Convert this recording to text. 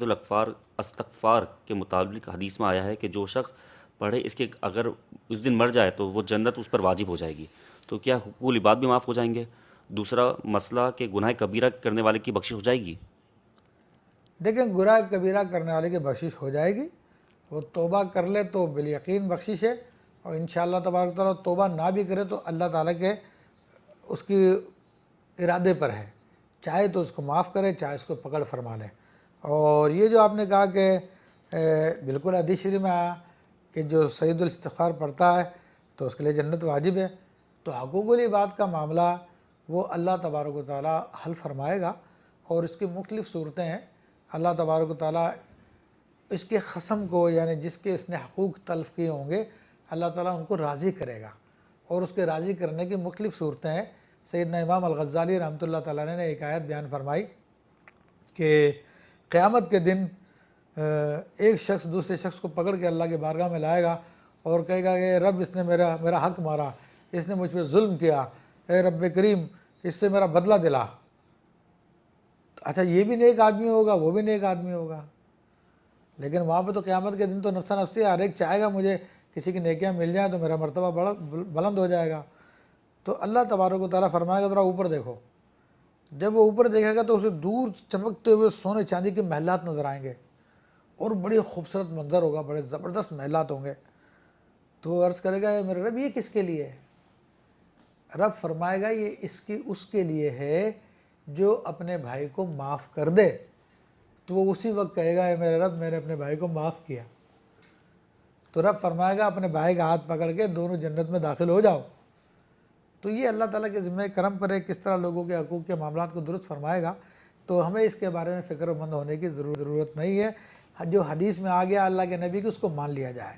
الاغفار استغفار کے متعلق حدیث میں آیا ہے کہ جو شخص پڑھے اس کے اگر اس دن مر جائے تو وہ جنت اس پر واجب ہو جائے گی. تو کیا حقوق العباد بھی معاف ہو جائیں گے؟ دوسرا مسئلہ کہ گناہ کبیرہ کرنے والے کی بخشش ہو جائے گی؟ دیکھیں گناہ کبیرہ کرنے والے کی بخشش ہو جائے گی. وہ توبہ کر لے تو بالیقین بخشش ہے، اور انشاءاللہ تبارک تعالیٰ توبہ نہ بھی کرے تو اللہ تعالیٰ کے اس کی ارادے پر ہے، چاہے تو اس کو معاف کرے، چاہے اس کو پکڑ فرما لے. اور یہ جو آپ نے کہا کہ بالکل حدیث شریف میں آیا کہ جو سعید الاستغفار پڑھتا ہے تو اس کے لیے جنت واجب ہے. تو حقوق العباد کا معاملہ وہ اللہ تبارک و تعالیٰ حل فرمائے گا، اور اس کی مختلف صورتیں ہیں. اللہ تبارک و تعالیٰ اس کے خصم کو، یعنی جس کے اس نے حقوق تلف کیے ہوں گے، اللہ تعالیٰ ان کو راضی کرے گا، اور اس کے راضی کرنے کی مختلف صورتیں ہیں. سیدنا امام الغزالی رحمۃ اللہ تعالیٰ نے ایک آیت بیان فرمائی کہ قیامت کے دن ایک شخص دوسرے شخص کو پکڑ کے اللہ کے بارگاہ میں لائے گا اور کہے گا کہ رب اس نے میرا حق مارا، اس نے مجھ پہ ظلم کیا، اے رب کریم اس سے میرا بدلہ دلا. اچھا یہ بھی نیک آدمی ہوگا، وہ بھی نیک آدمی ہوگا، لیکن وہاں پہ تو قیامت کے دن تو نفسا نفسی ہر ایک چاہے گا مجھے کسی کی نیکیاں مل جائیں تو میرا مرتبہ بلند ہو جائے گا. تو اللہ تبارک و تعالیٰ فرمائے گا ذرا اوپر دیکھو. جب وہ اوپر دیکھے گا تو اسے دور چمکتے ہوئے سونے چاندی کے محلات نظر آئیں گے، اور بڑی خوبصورت منظر ہوگا، بڑے زبردست محلات ہوں گے. تو وہ عرض کرے گا اے میرے رب یہ کس کے لیے ہے؟ رب فرمائے گا یہ اس کے لیے ہے جو اپنے بھائی کو معاف کر دے. تو وہ اسی وقت کہے گا اے میرے رب میں نے اپنے بھائی کو معاف کیا. تو رب فرمائے گا اپنے بھائی کا ہاتھ پکڑ کے دونوں جنت میں داخل ہو جاؤ. تو یہ اللہ تعالیٰ کے ذمہ کرم پر ہے کس طرح لوگوں کے حقوق کے معاملات کو درست فرمائے گا. تو ہمیں اس کے بارے میں فکر مند ہونے کی ضرورت نہیں ہے. جو حدیث میں آ گیا اللہ کے نبی کی اس کو مان لیا جائے.